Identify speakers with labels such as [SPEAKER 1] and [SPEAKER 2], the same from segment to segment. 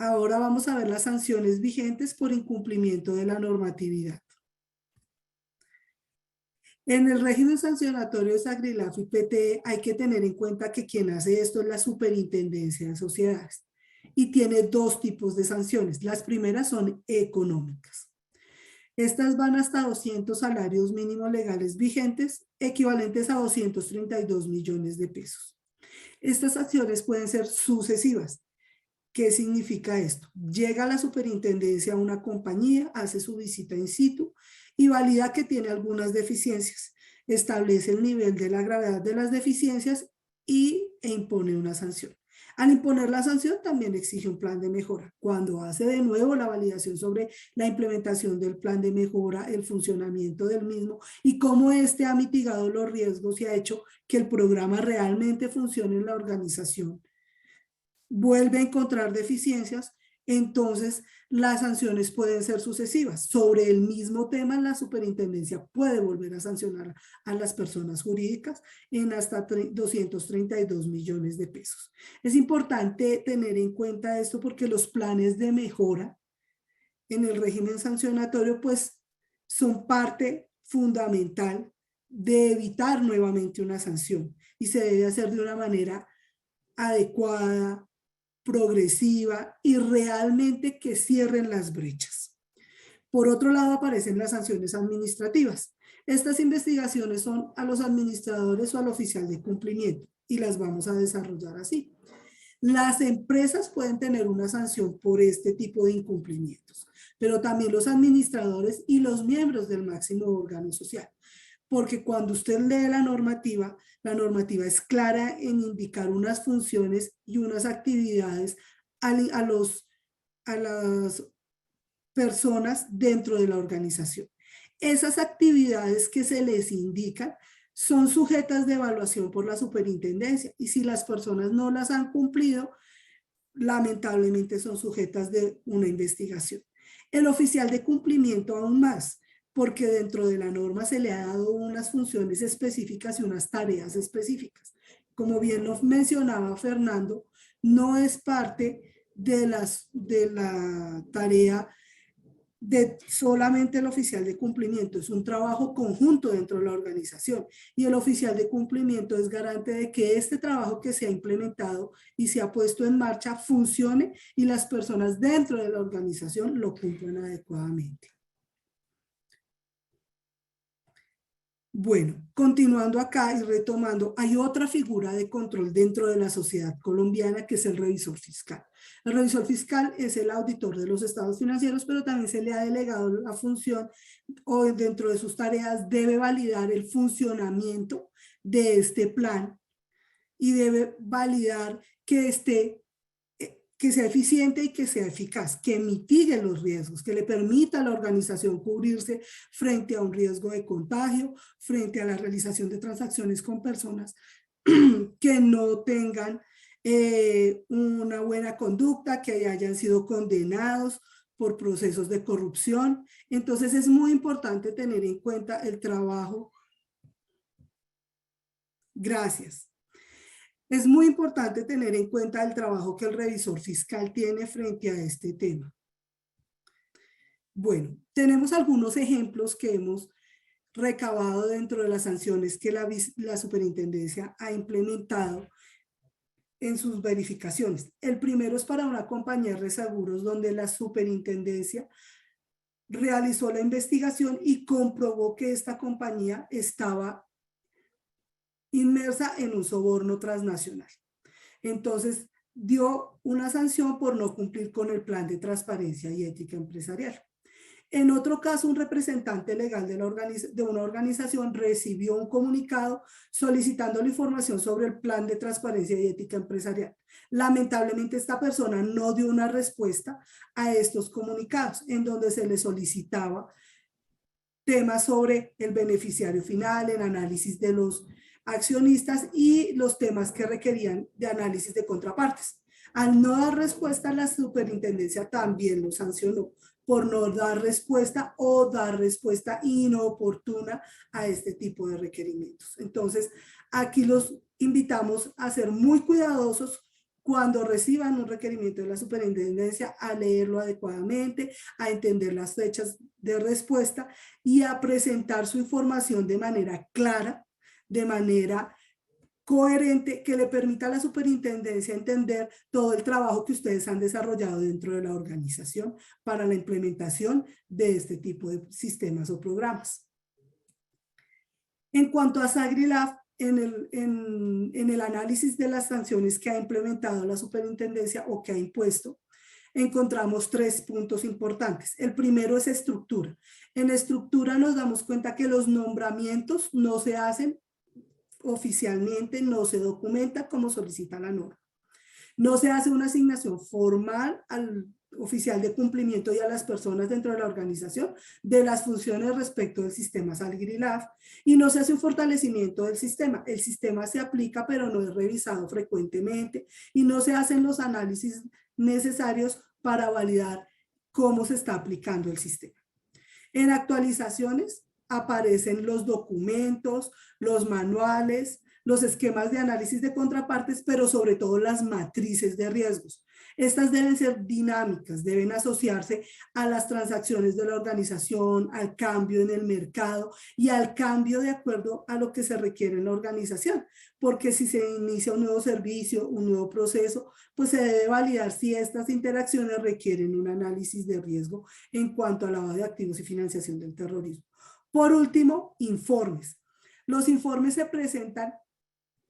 [SPEAKER 1] Ahora vamos a ver las sanciones vigentes por incumplimiento de la normatividad. En el régimen sancionatorio de Sacrilaf y PTE hay que tener en cuenta que quien hace esto es la Superintendencia de Sociedades y tiene dos tipos de sanciones. Las primeras son económicas. Estas van hasta 200 salarios mínimos legales vigentes, equivalentes a 232 millones de pesos. Estas acciones pueden ser sucesivas. ¿Qué significa esto? Llega a la superintendencia a una compañía, hace su visita in situ y valida que tiene algunas deficiencias. Establece el nivel de la gravedad de las deficiencias e impone una sanción. Al imponer la sanción también exige un plan de mejora. Cuando hace de nuevo la validación sobre la implementación del plan de mejora, el funcionamiento del mismo y cómo éste ha mitigado los riesgos y ha hecho que el programa realmente funcione en la organización, vuelve a encontrar deficiencias, entonces las sanciones pueden ser sucesivas. Sobre el mismo tema, la superintendencia puede volver a sancionar a las personas jurídicas en hasta 232 millones de pesos. Es importante tener en cuenta esto porque los planes de mejora en el régimen sancionatorio pues son parte fundamental de evitar nuevamente una sanción y se debe hacer de una manera adecuada, progresiva y realmente que cierren las brechas. Por otro lado aparecen las sanciones administrativas. Estas investigaciones son a los administradores o al oficial de cumplimiento y las vamos a desarrollar así. Las empresas pueden tener una sanción por este tipo de incumplimientos, pero también los administradores y los miembros del máximo órgano social. Porque cuando usted lee la normativa es clara en indicar unas funciones y unas actividades a las personas dentro de la organización. Esas actividades que se les indican son sujetas de evaluación por la superintendencia y si las personas no las han cumplido, lamentablemente son sujetas de una investigación. El oficial de cumplimiento aún más, porque dentro de la norma se le ha dado unas funciones específicas y unas tareas específicas. Como bien lo mencionaba Fernando, no es parte de la tarea de solamente el oficial de cumplimiento, es un trabajo conjunto dentro de la organización y el oficial de cumplimiento es garante de que este trabajo que se ha implementado y se ha puesto en marcha funcione y las personas dentro de la organización lo cumplan adecuadamente. Bueno, continuando acá y retomando, hay otra figura de control dentro de la sociedad colombiana que es el revisor fiscal. El revisor fiscal es el auditor de los estados financieros, pero también se le ha delegado la función o dentro de sus tareas debe validar el funcionamiento de este plan y debe validar que sea eficiente y que sea eficaz, que mitigue los riesgos, que le permita a la organización cubrirse frente a un riesgo de contagio, frente a la realización de transacciones con personas que no tengan una buena conducta, que hayan sido condenados por procesos de corrupción. Entonces es muy importante tener en cuenta el trabajo. Gracias. Es muy importante tener en cuenta el trabajo que el revisor fiscal tiene frente a este tema. Bueno, tenemos algunos ejemplos que hemos recabado dentro de las sanciones que la superintendencia ha implementado en sus verificaciones. El primero es para una compañía de reaseguros donde la superintendencia realizó la investigación y comprobó que esta compañía estaba inmersa en un soborno transnacional. Entonces, dio una sanción por no cumplir con el plan de transparencia y ética empresarial. En otro caso, un representante legal de una organización recibió un comunicado solicitando la información sobre el plan de transparencia y ética empresarial. Lamentablemente, esta persona no dio una respuesta a estos comunicados, en donde se le solicitaba temas sobre el beneficiario final, el análisis de los accionistas y los temas que requerían de análisis de contrapartes. Al no dar respuesta, la superintendencia también lo sancionó por no dar respuesta o dar respuesta inoportuna a este tipo de requerimientos. Entonces, aquí los invitamos a ser muy cuidadosos cuando reciban un requerimiento de la superintendencia, a leerlo adecuadamente, a entender las fechas de respuesta y a presentar su información de manera clara, de manera coherente, que le permita a la superintendencia entender todo el trabajo que ustedes han desarrollado dentro de la organización para la implementación de este tipo de sistemas o programas. En cuanto a SagriLab, en el análisis de las sanciones que ha implementado la superintendencia o que ha impuesto, encontramos 3 puntos importantes. El primero es estructura. En estructura nos damos cuenta que los nombramientos no se hacen oficialmente, no se documenta como solicita la norma. No se hace una asignación formal al oficial de cumplimiento y a las personas dentro de la organización de las funciones respecto del sistema SagriLab, y no se hace un fortalecimiento del sistema. El sistema se aplica pero no es revisado frecuentemente y no se hacen los análisis necesarios para validar cómo se está aplicando el sistema. En actualizaciones aparecen los documentos, los manuales, los esquemas de análisis de contrapartes, pero sobre todo las matrices de riesgos. Estas deben ser dinámicas, deben asociarse a las transacciones de la organización, al cambio en el mercado y al cambio de acuerdo a lo que se requiere en la organización, porque si se inicia un nuevo servicio, un nuevo proceso, pues se debe validar si estas interacciones requieren un análisis de riesgo en cuanto al lavado de activos y financiación del terrorismo. Por último, informes. Los informes se presentan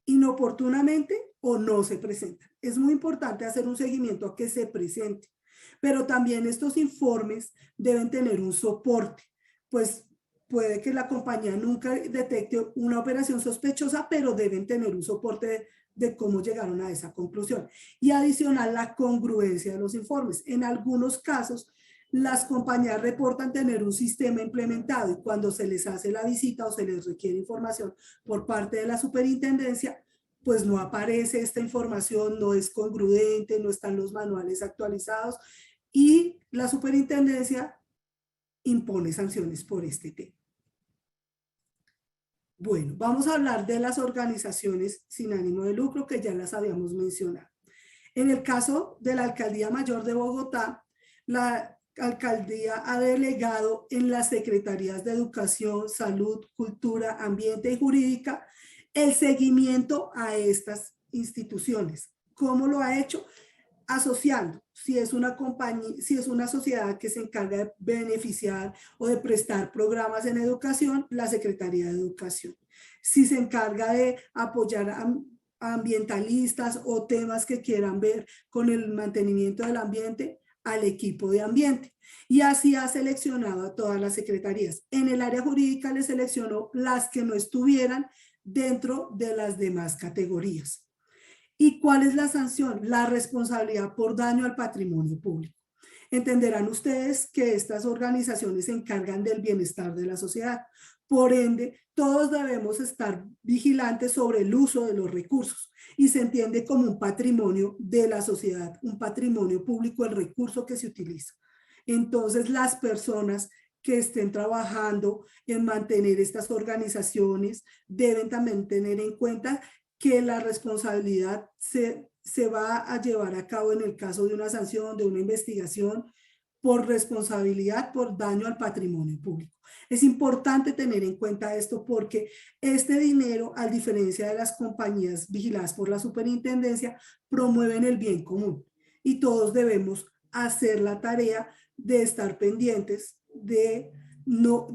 [SPEAKER 1] inoportunamente o no se presentan. Es muy importante hacer un seguimiento a que se presente, pero también estos informes deben tener un soporte, pues puede que la compañía nunca detecte una operación sospechosa, pero deben tener un soporte de cómo llegaron a esa conclusión. Y adicional, la congruencia de los informes. En algunos casos, las compañías reportan tener un sistema implementado y cuando se les hace la visita o se les requiere información por parte de la superintendencia, pues no aparece esta información, no es congruente, no están los manuales actualizados y la superintendencia impone sanciones por este tema. Bueno, vamos a hablar de las organizaciones sin ánimo de lucro que ya las habíamos mencionado. En el caso de la Alcaldía Mayor de Bogotá, la alcaldía ha delegado en las secretarías de Educación, Salud, Cultura, Ambiente y Jurídica el seguimiento a estas instituciones. ¿Cómo lo ha hecho? Asociando, si es una compañía, si es una sociedad que se encarga de beneficiar o de prestar programas en educación, la Secretaría de Educación. Si se encarga de apoyar a ambientalistas o temas que quieran ver con el mantenimiento del ambiente, al equipo de ambiente. Y así ha seleccionado a todas las secretarías. En el área jurídica le seleccionó las que no estuvieran dentro de las demás categorías. ¿Y cuál es la sanción? La responsabilidad por daño al patrimonio público. Entenderán ustedes que estas organizaciones se encargan del bienestar de la sociedad. Por ende, todos debemos estar vigilantes sobre el uso de los recursos y se entiende como un patrimonio de la sociedad, un patrimonio público, el recurso que se utiliza. Entonces, las personas que estén trabajando en mantener estas organizaciones deben también tener en cuenta que la responsabilidad se va a llevar a cabo en el caso de una sanción, de una investigación, por responsabilidad por daño al patrimonio público. Es importante tener en cuenta esto porque este dinero, a diferencia de las compañías vigiladas por la superintendencia, promueven el bien común y todos debemos hacer la tarea de estar pendientes de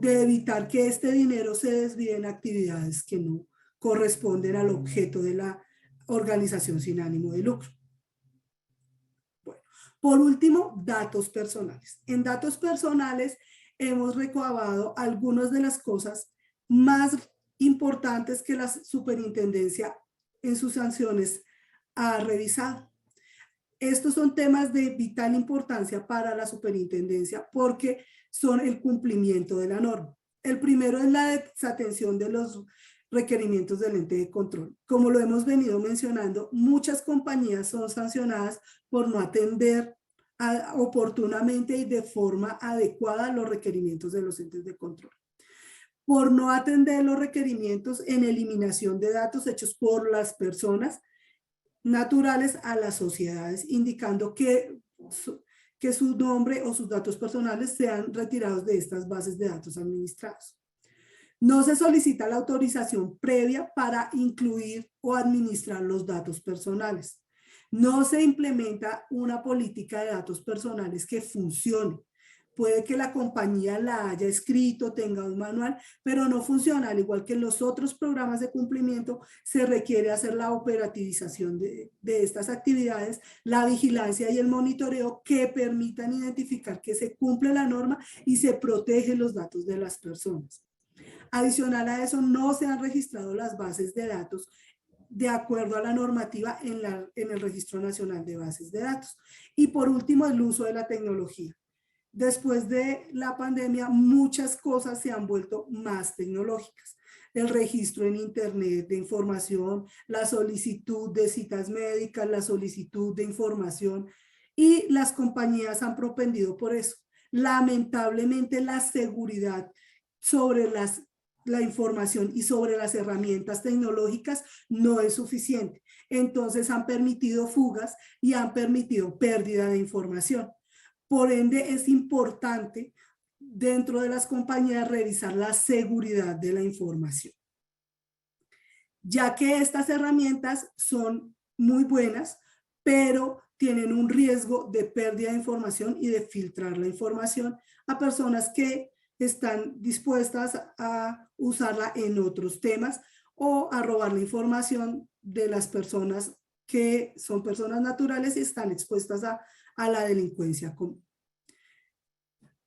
[SPEAKER 1] evitar que este dinero se desvíe en actividades que no corresponden al objeto de la organización sin ánimo de lucro. Bueno, por último, datos personales. En datos personales hemos recabado algunas de las cosas más importantes que la superintendencia en sus sanciones ha revisado. Estos son temas de vital importancia para la superintendencia porque son el cumplimiento de la norma. El primero es la desatención de los requerimientos del ente de control. Como lo hemos venido mencionando, muchas compañías son sancionadas por no atender oportunamente y de forma adecuada los requerimientos de los entes de control. Por no atender los requerimientos en eliminación de datos hechos por las personas, naturales a las sociedades, indicando que su nombre o sus datos personales sean retirados de estas bases de datos administrados. No se solicita la autorización previa para incluir o administrar los datos personales. No se implementa una política de datos personales que funcione. Puede que la compañía la haya escrito, tenga un manual, pero no funciona. Al igual que en los otros programas de cumplimiento, se requiere hacer la operativización de estas actividades, la vigilancia y el monitoreo que permitan identificar que se cumple la norma y se protegen los datos de las personas. Adicional a eso, no se han registrado las bases de datos de acuerdo a la normativa en el Registro Nacional de Bases de Datos. Y por último, el uso de la tecnología. Después de la pandemia, muchas cosas se han vuelto más tecnológicas. El registro en Internet de información, la solicitud de citas médicas, la solicitud de información, y las compañías han propendido por eso. Lamentablemente, la seguridad sobre la información y sobre las herramientas tecnológicas no es suficiente. Entonces han permitido fugas y han permitido pérdida de información. Por ende, es importante dentro de las compañías revisar la seguridad de la información, ya que estas herramientas son muy buenas, pero tienen un riesgo de pérdida de información y de filtrar la información a personas que están dispuestas a usarla en otros temas o a robar la información de las personas que son personas naturales y están expuestas a la delincuencia común.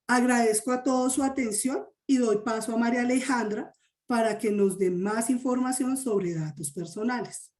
[SPEAKER 1] Agradezco a todos su atención y doy paso a María Alejandra para que nos dé más información sobre datos personales.